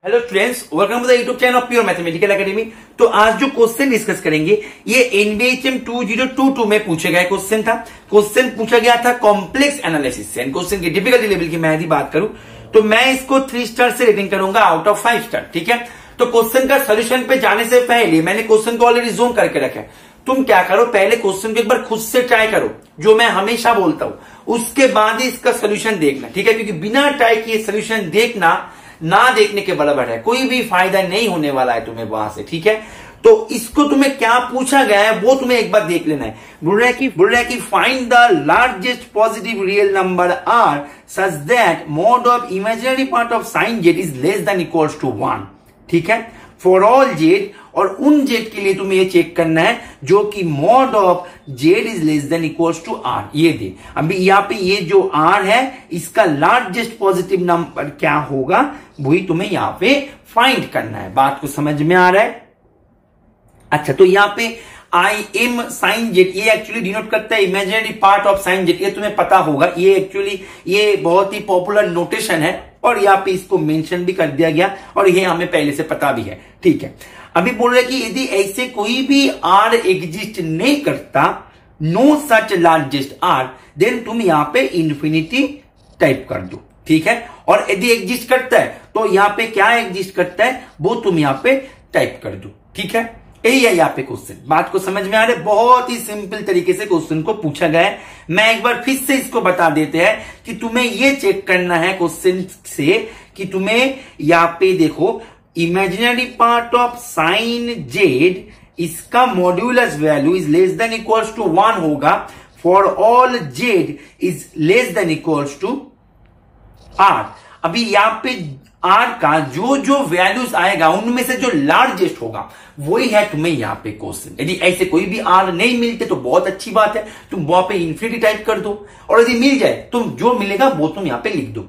Hello students, welcome to the YouTube channel of pure mathematical academy. तो आज जो question discuss करेंगे ये एनबीएचएम 2022 में पूछे गए क्वेश्चन था। क्वेश्चन पूछा गया था कॉम्प्लेक्स एनालिसिस से। क्वेश्चन की डिफिकल्टी लेवल की मैं यदि बात करूं तो मैं इसको 3 स्टार से रेटिंग करूंगा आउट ऑफ 5 स्टार। ठीक है, तो क्वेश्चन का सोल्यूशन पे जाने से पहले मैंने क्वेश्चन को ऑलरेडी जूम करके रखा है। तुम क्या करो, पहले क्वेश्चन को एक बार खुद से ट्राई करो, जो मैं हमेशा बोलता हूं, उसके बाद ही इसका सोल्यूशन देखना। ठीक है, क्योंकि बिना ट्राई किए सोल्यूशन देखना ना देखने के बराबर है, कोई भी फायदा नहीं होने वाला है तुम्हें वहां से। ठीक है, तो इसको तुम्हें क्या पूछा गया है वो तुम्हें एक बार देख लेना है। बोल रहा है कि find the largest positive real number R such that mod of imaginary part of sine Z is less than equals to 1। ठीक है, फॉर ऑल जेड, और उन जेड के लिए तुम्हें ये चेक करना है जो कि mod of Z is less than equals to R. ये दे, अभी यहाँ पे ये जो आर है इसका लार्जेस्ट पॉजिटिव नंबर क्या होगा वही तुम्हें यहाँ पे फाइंड करना है। बात को समझ में आ रहा है? अच्छा, तो यहाँ पे आई एम साइन जेड, ये एक्चुअली डिनोट करता है imaginary part of sine Z. ये तुम्हें पता होगा, ये एक्चुअली ये बहुत ही पॉपुलर नोटेशन है और यहाँ पे इसको मेंशन भी कर दिया गया और ये हमें पहले से पता भी है। ठीक है, अभी बोल रहे कि यदि ऐसे कोई भी आर एग्जिस्ट नहीं करता, no such largest R, then तुम यहाँ पे इंफिनिटी टाइप कर दो। ठीक है, और यदि एग्जिस्ट करता है तो यहाँ पे क्या एग्जिस्ट करता है वो तुम यहाँ पे टाइप कर दो। ठीक है, यही है यहाँ पे क्वेश्चन। बात को समझ में आ रहा है? बहुत ही सिंपल तरीके से क्वेश्चन को पूछा गया है। मैं एक बार फिर से इसको बता देते हैं कि तुम्हें ये चेक करना है क्वेश्चन से कि तुम्हें यहाँ पे देखो imaginary part of sine z, इसका modulus value is less than equals to 1 होगा for all z is less than equals to r. अभी यहाँ पे आर का जो जो वैल्यूज आएगा उनमें से जो लार्जेस्ट होगा वही है तुम्हें यहाँ पे क्वेश्चन। यदि ऐसे कोई भी आर नहीं मिलते तो बहुत अच्छी बात है, तुम वहां पे इंफिनिटी टाइप कर दो, और यदि मिल जाए तो जो मिलेगा वो तुम यहाँ पे लिख दो।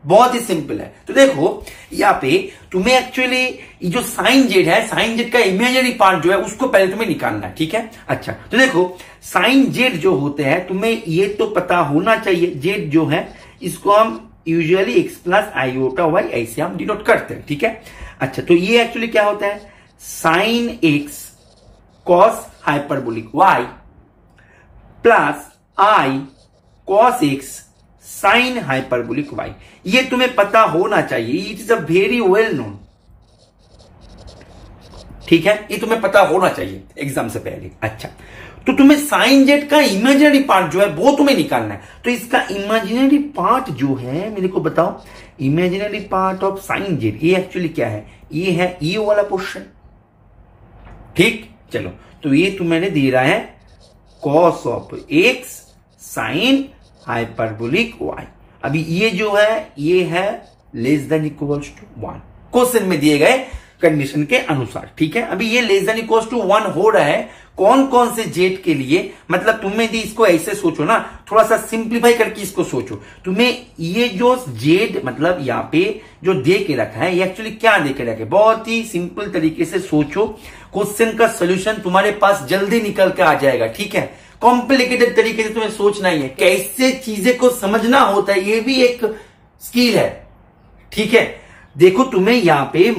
बहुत ही सिंपल है। तो देखो यहाँ पे तुम्हें एक्चुअली जो साइन जेड है, साइन जेड का इमेजिनरी पार्ट जो है उसको पहले तुम्हें निकालना है। ठीक है, अच्छा तो देखो साइन जेड जो होते हैं तुम्हें ये तो पता होना चाहिए, जेड जो है इसको हम usually X plus iota Y ऐसे हम डिनोट करते हैं। ठीक है, अच्छा तो ये एक्चुअली क्या होता है, sine x cos hyperbolic y plus i cos x sine hyperbolic y. ये तुम्हें पता होना चाहिए, it is a very well known. ठीक है, ये तुम्हें पता होना चाहिए एग्जाम से पहले। अच्छा, तो तुम्हें साइन जेड का इमेजिनरी पार्ट जो है वो तुम्हें निकालना है। तो इसका इमेजिनरी पार्ट जो है मेरे को बताओ, imaginary part of sine Z ये एक्चुअली क्या है, ये है ये वाला पोर्शन। ठीक, चलो तो ये तुम्हें दे रहा है cos of X sine hyperbolic Y. अभी ये जो है ये है less than equals to 1 question में दिए गए कंडीशन के अनुसार। ठीक है, अभी ये लेस देन इक्वल्स टू 1 हो रहा है कौन कौन से जेड के लिए, मतलब तुम्हें भी इसको ऐसे सोचो ना, थोड़ा सा सिंप्लीफाई करके इसको सोचो। तुम्हें ये जो जेड मतलब यहाँ पे जो दे के रखा है ये एक्चुअली क्या दे के रखा है, बहुत ही सिंपल तरीके से सोचो, क्वेश्चन का सोल्यूशन तुम्हारे पास जल्दी निकल के आ जाएगा। ठीक है, कॉम्प्लिकेटेड तरीके से तुम्हें सोचना ही है, कैसे चीजें को समझना होता है, ये भी एक स्किल है। ठीक है, देखो तुम्हें यहाँ पे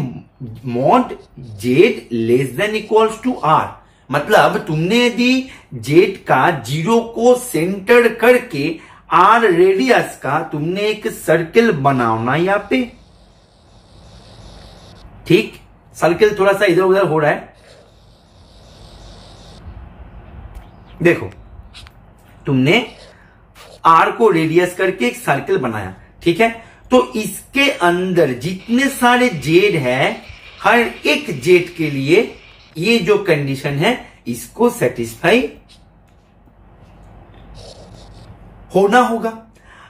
mod Z less than equals to R, मतलब तुमने यदि जेड का जीरो को सेंटर करके आर रेडियस का तुमने एक सर्किल बनाना यहाँ पे। ठीक, सर्किल थोड़ा सा इधर उधर हो रहा है, देखो तुमने आर को रेडियस करके एक सर्किल बनाया। ठीक है, तो इसके अंदर जितने सारे जेड है, हर एक जेड के लिए ये जो कंडीशन है इसको सेटिस्फाई होना होगा।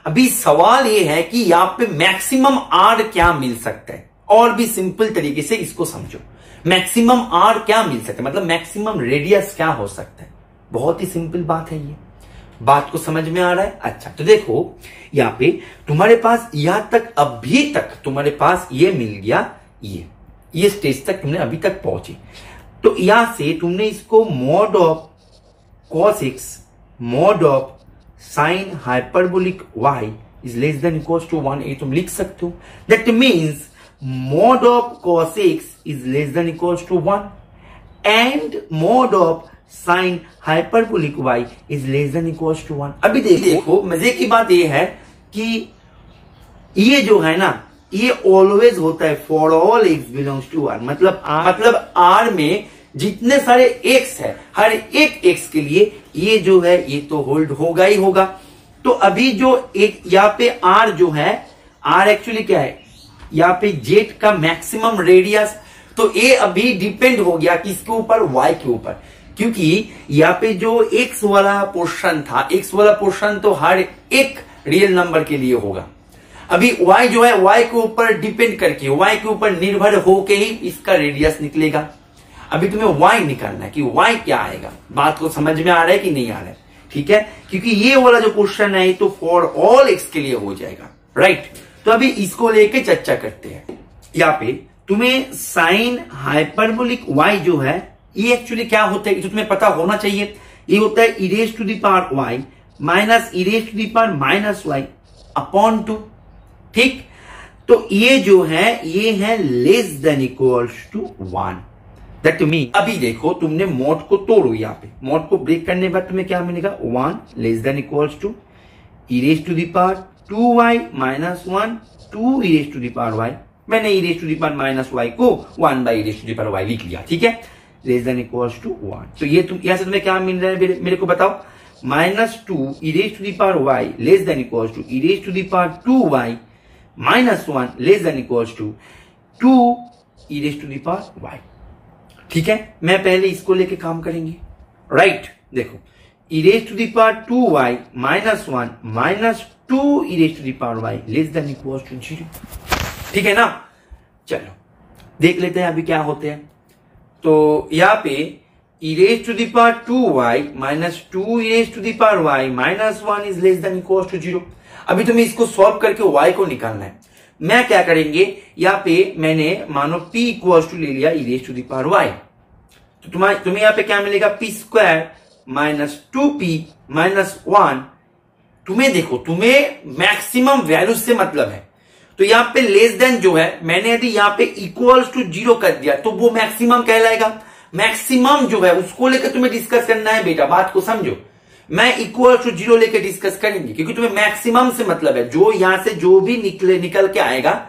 अभी सवाल ये है कि यहां पे मैक्सिमम आर क्या मिल सकता है, और भी सिंपल तरीके से इसको समझो, मैक्सिमम आर क्या मिल सकता है, मतलब मैक्सिमम रेडियस क्या हो सकता है। बहुत ही सिंपल बात है, ये बात को समझ में आ रहा है? अच्छा तो देखो यहां पे तुम्हारे पास यहां तक अभी तक तुम्हारे पास ये मिल गया, ये स्टेज तक तुमने अभी तक पहुंचे। तो यहां से तुमने इसको mod of cos X mod of sine hyperbolic Y is less than equals to 1, ये तुम लिख सकते हो। That means mod of cos x is less than equals to 1 and mod of sin hyperbolic y is less than equals to 1। अभी देखो मजे की बात ये है कि ये जो है ना, ये ऑलवेज होता है for all x belongs to r, मतलब r में जितने सारे x है, हर एक x के लिए ये जो है ये तो होल्ड होगा ही होगा। तो अभी जो एक यहाँ पे r जो है, r एक्चुअली क्या है, यहाँ पे जेट का मैक्सिमम रेडियस, तो ये अभी डिपेंड हो गया किसके ऊपर, y के ऊपर, क्योंकि यहाँ पे जो x वाला पोर्शन था, x वाला पोर्शन तो हर एक रियल नंबर के लिए होगा। अभी y जो है y के ऊपर डिपेंड करके, y के ऊपर निर्भर होके ही इसका रेडियस निकलेगा। अभी तुम्हें y निकालना है कि y क्या आएगा। बात को समझ में आ रहा है कि नहीं आ रहा है? ठीक है, क्योंकि ये वाला जो क्वेश्चन है तो फॉर ऑल x के लिए हो जाएगा, राइट। तो अभी इसको लेके चर्चा करते हैं। यहाँ पे तुम्हें साइन हाइपरबोलिक y जो है ये एक्चुअली क्या होता है, तो तुम्हें पता होना चाहिए। ये होता है e raise to the power y minus e raise to the power minus y upon 2। ठीक, तो ये जो है ये है less than equals to 1। That mean अभी देखो तुमने मोड को तोड़ो, यहाँ पे मोड को ब्रेक करने के बाद तुम्हें क्या मिलेगा, 1 less than equals to e raise to the power 2y minus 1 2 e raise to the power y। मैंने e raise to the power minus y को 1 by e raise to the power y लिख लिया। ठीक है, less than equals to 1। तो ये तुम यहां से तुम्हें क्या मिल रहा है मेरे को बताओ, minus 2 e raise to the power y less than equals to e raise to the power 2y minus 1 less than equals to 2 e raise to the power y। ठीक है, मैं पहले इसको लेके काम करेंगे, राइट। देखो e raise to the power 2y minus 1 minus 2 e raise to the power y less than equals to 0। ठीक है ना, चलो देख लेते हैं अभी क्या होते हैं। तो यहाँ पे e raise to the power 2y minus 2 e raise to the power y minus 1 is less than equals to 0। अभी तुम्हें इसको सॉल्व करके y को निकालना है। मैं क्या करेंगे, यहाँ पे मैंने मानो p इक्वल्स टू ले लिया e raise to the power y, तो तुम्हें यहाँ पे क्या मिलेगा, p square minus 2p minus 1। तुम्हें देखो तुम्हें मैक्सिमम वैल्यू से मतलब है, तो यहाँ पे लेस देन जो है मैंने यदि यहाँ पे इक्वल्स टू 0 कर दिया तो वो मैक्सिमम कहलाएगा। मैक्सिमम जो है उसको लेकर तुम्हें डिस्कस करना है बेटा, बात को समझो। मैं इक्वल टू 0 लेकर डिस्कस करेंगे क्योंकि तुम्हें मैक्सिमम से मतलब है, जो यहां से जो भी निकल के आएगा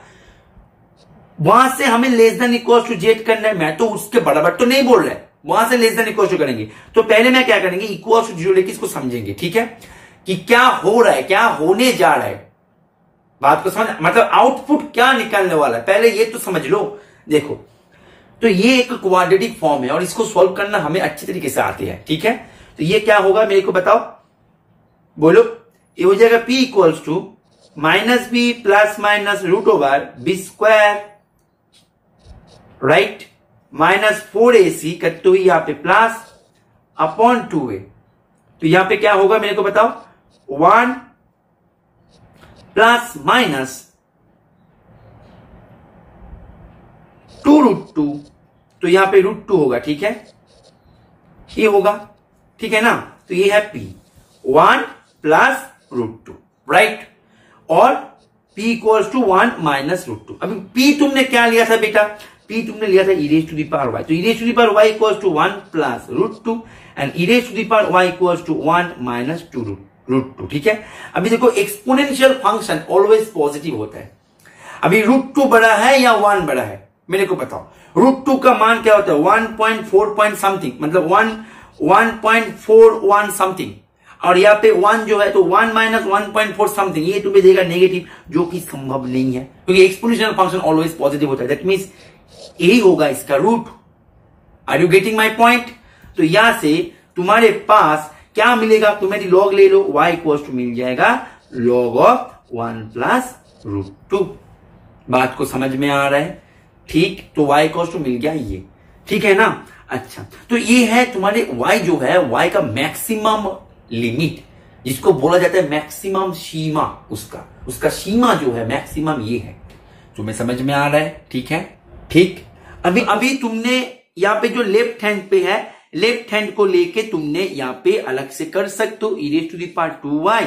वहां से हमें less than equal to Z करना है। मैं तो उसके बराबर तो नहीं बोल रहा है, वहां से लेस देन इक्वल टू करेंगे। तो पहले मैं क्या करेंगे, इक्वल टू 0 लेकर इसको समझेंगे। ठीक है, कि क्या हो रहा है, क्या होने जा रहा है, बात को समझ, मतलब आउटपुट क्या निकलने वाला है, पहले ये तो समझ लो। देखो तो ये एक क्वाड्रेटिक फॉर्म है और इसको सॉल्व करना हमें अच्छी तरीके से आती है। ठीक है, तो ये क्या होगा मेरे को बताओ, बोलो। ये हो जाएगा p equals to minus B plus minus root over B square, right, minus 4ac करते हुए यहाँ पे प्लस अपॉन 2a। तो यहां पे क्या होगा मेरे को बताओ, 1 प्लस माइनस 2√2, तो यहां पे √2 होगा। ठीक है, ये होगा, ठीक है ना। तो ये है p 1 प्लस √2, राइट, और p इक्वल्स टू 1 माइनस √2। अभी p तुमने क्या लिया था बेटा, p तुमने लिया था e raise to the power y, तो e raise to the power y equals to 1 plus √2 and e raise to the power y equals to 1 minus 2√2। ठीक है, अभी देखो एक्सपोनेंशियल फंक्शन ऑलवेज पॉजिटिव होता है। अभी √2 बड़ा है या 1 बड़ा है, मेरे को बताओ। √2 का मान क्या होता है, 1.4 पॉइंट समथिंग, मतलब 1.41 समथिंग, और यहाँ पे 1 जो है तो 1 माइनस 1.4 समथिंग, ये तुम्हें देगा नेगेटिव, जो कि संभव नहीं है क्योंकि एक्सपोनेंशियल फंक्शन ऑलवेज पॉजिटिव होता है। दैट मींस यही होगा इसका root. Are you getting my point. तो यहां से तुम्हारे पास क्या मिलेगा, तुम्हें लॉग ले लो, y इक्वल्स टू मिल जाएगा log ऑफ 1 प्लस √2। बात को समझ में आ रहा है, ठीक। तो y इक्वल्स टू मिल गया ये, ठीक है ना। अच्छा, तो ये है तुम्हारे y जो है, y का मैक्सिमम लिमिट, जिसको बोला जाता है मैक्सिमम सीमा, उसका सीमा जो है मैक्सिमम ये है। तुम्हें समझ में आ रहा है, ठीक है, ठीक। अभी तुमने यहाँ पे जो लेफ्ट हैंड पे है, लेफ्ट हैंड को लेके तुमने यहाँ पे अलग से कर सकते हो, e raise to the power 2y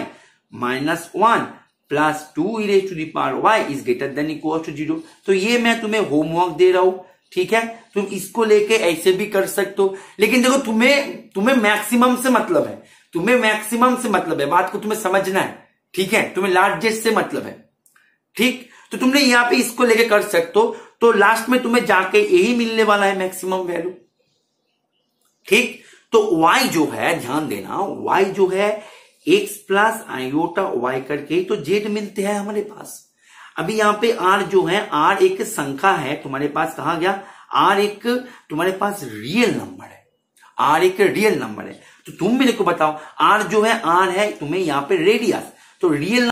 minus 1 plus 2 e⁻y is greater than equal to 0। तो ये मैं तुम्हें होमवर्क दे रहा हूं, ठीक है। तुम इसको लेके ऐसे भी कर सकते हो, लेकिन देखो तुम्हें मैक्सिमम से मतलब है, तुम्हें मैक्सिमम से मतलब है, बात को तुम्हें समझना है, ठीक है। तुम्हें लार्जेस्ट से मतलब है, ठीक। तो तुमने यहां पे इसको लेके कर सकते हो, तो लास्ट में तुम्हें जाके यही मिलने वाला है मैक्सिमम वैल्यू, ठीक। तो y जो है, ध्यान देना, y जो है x प्लस आयोटा y करके तो z मिलते हैं हमारे पास। अभी यहां पे r जो है, r एक संख्या है तुम्हारे पास, कहा गया r एक तुम्हारे पास रियल नंबर है, r एक रियल नंबर है। तो तुम मेरे को बताओ, r जो है, r है तुम्हें यहां पे रेडियस, तो रियल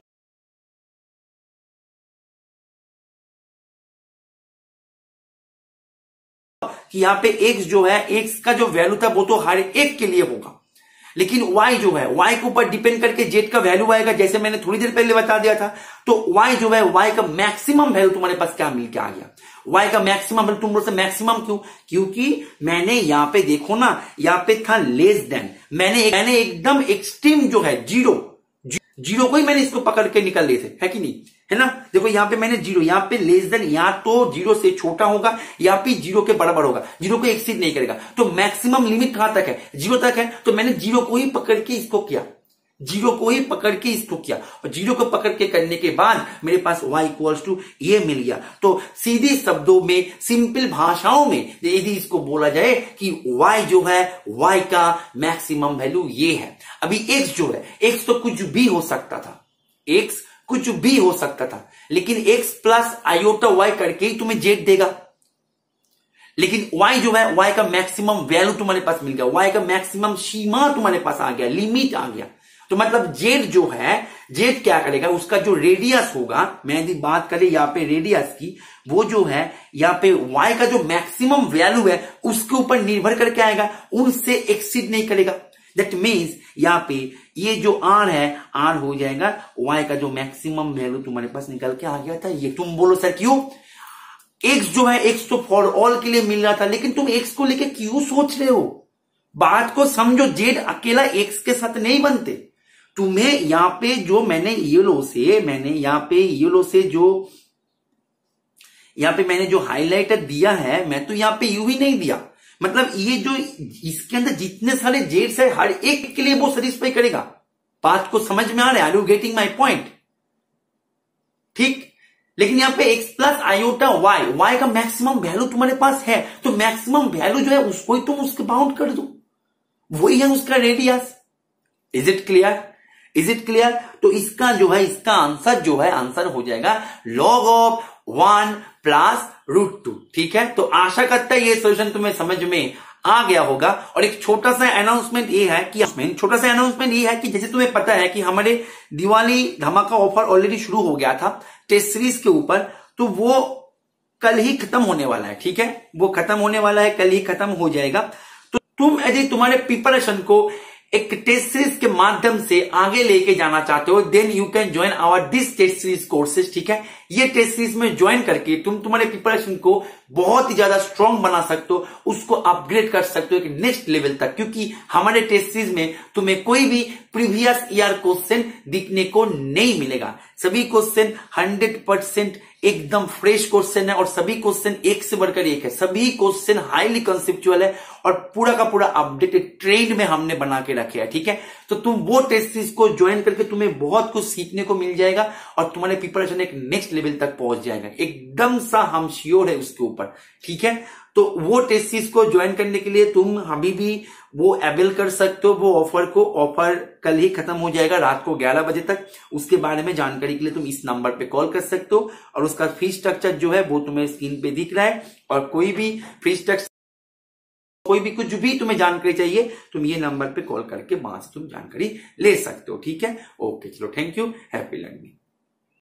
कि यहां पे x जो है, x का जो वैल्यू था वो तो हर एक के लिए होगा, लेकिन y जो है, y के ऊपर डिपेंड करके z का वैल्यू आएगा, जैसे मैंने थोड़ी देर पहले बता दिया था। तो y जो है, y का मैक्सिमम वैल्यू तुम्हारे पास क्या मिल के आ गया, y का मैक्सिमम वैल्यू। तुम बोलते मैक्सिमम क्यों, क्योंकि मैंने यहां पे देखो ना, यहां पे था लेस देन, मैंने एकदम एक्सट्रीम जो है जीरो को ही मैंने इसको पकड़ के निकल लिए थे, है कि नहीं, है ना। देखो यहां पे मैंने जीरो, यहां पे लेस देन, या तो जीरो से छोटा होगा या फिर जीरो के बराबर होगा, जीरो को एक्सीड नहीं करेगा। तो मैक्सिमम लिमिट कहां तक है, जीरो तक है। तो मैंने जीरो को ही पकड़ के इसको किया, जीरो को ही पकड़ के इसको किया, और जीरो को पकड़ के करने के बाद मेरे पास y इक्वल्स टू ये मिल गया। तो सीधी शब्दों में, सिंपल भाषाओं में यदि इसको बोला जाए कि y जो है, y का मैक्सिमम वैल्यू ये है। अभी x जो है, x तो कुछ भी हो सकता था, x कुछ भी हो सकता था, लेकिन x प्लस आयोटा y करके ही तुम्हें z देगा। लेकिन y जो है, y का मैक्सिमम वैल्यू तुम्हारे पास मिल गया, y का मैक्सिमम सीमा तुम्हारे पास आ गया, लिमिट आ गया। तो मतलब z जो है, z क्या करेगा, उसका जो रेडियस होगा, मैं यदि बात करें यहाँ पे रेडियस की, वो जो है यहाँ पे y का जो मैक्सिमम वैल्यू है उसके ऊपर निर्भर करके आएगा, उनसे एक्सीड नहीं करेगा। दैट मीन्स यहाँ पे ये जो r है, r हो जाएगा y का जो मैक्सिमम वैल्यू तुम्हारे पास निकल के आ गया था ये। तुम बोलो सर क्यों, x जो है, x तो फॉर ऑल के लिए मिल रहा था, लेकिन तुम x को लेके क्यों सोच रहे हो, बात को समझो। z अकेला x के साथ नहीं बनते। तुम्हें यहां पे जो मैंने येलो से जो यहां पे मैंने जो हाइलाइटर दिया है, मैं तो यहां पे यू ही नहीं दिया, मतलब ये जो इसके अंदर जितने सारे जेड्स है, हर एक के लिए वो सेटिस्फाई करेगा। बात को समझ में आ रहा है, are you getting my point, ठीक। लेकिन यहां पे x प्लस आयोटा y का मैक्सिमम वैल्यू तुम्हारे पास है, तो मैक्सिमम वैल्यू जो है उसको ही तुम उसके बाउंड कर दो, वही है उसका radius. Is it clear, is it clear. तो इसका जो है, इसका आंसर जो है, आंसर हो जाएगा log ऑफ 1 प्लस √2, ठीक है। तो आशा करता है ये सॉल्यूशन तुम्हें समझ में आ गया होगा। और एक छोटा सा अनाउंसमेंट ये है कि जैसे तुम्हें पता है कि हमारे दिवाली धमाका ऑफर ऑलरेडी शुरू हो गया था टेस्ट सीरीज के ऊपर, तो वो कल ही खत्म होने वाला है, ठीक है, वो खत्म होने वाला है, कल ही खत्म हो जाएगा। तो तुम यदि तुम्हारे प्रिपरेशन को एक टेस्ट सीरीज के माध्यम से आगे लेके जाना चाहते हो, then you can join our this test series courses, ठीक है। ये टेस्ट सीरीज में ज्वाइन करके तुम तुम्हारे प्रिपरेशन को बहुत ही ज्यादा स्ट्रांग बना सकते हो, उसको अपग्रेड कर सकते हो एक नेक्स्ट लेवल तक, क्योंकि हमारे टेस्ट सीरीज में तुम्हें कोई भी प्रीवियस ईयर क्वेश्चन दिखने को नहीं मिलेगा। सभी क्वेश्चन 100% एकदम फ्रेश क्वेश्चन है, और सभी क्वेश्चन एक से बढ़कर एक है, सभी क्वेश्चन हाईली कंसेप्चुअल है, और पूरा का पूरा अपडेटेड ट्रेंड में हमने बना के रखे है, ठीक है। तो तुम वो टेस्ट सीरीज को ज्वाइन करके तुम्हें बहुत कुछ सीखने को मिल जाएगा, और तुम्हारे प्रिपरेशन एक नेक्स्ट लेवल तक पहुंच जाएगा, एकदम सा हम श्योर है उसके ऊपर, ठीक है। तो वो टेस्ट सीरीज को ज्वाइन करने के लिए तुम अभी भी वो अवेल कर सकते हो वो ऑफर को। ऑफर कल ही खत्म हो जाएगा रात को 11 बजे तक। उसके बारे में जानकारी के लिए तुम इस नंबर पे कॉल कर सकते हो, और उसका फी स्ट्रक्चर जो है वो तुम्हें स्क्रीन पे दिख रहा है। और कोई भी फी स्ट्रक्चर, कोई भी कुछ भी तुम्हें जानकारी चाहिए, तुम ये नंबर पे कॉल करके वहां से तुम जानकारी ले सकते हो, ठीक है। ओके, चलो, थैंक यू, हैप्पी लर्निंग।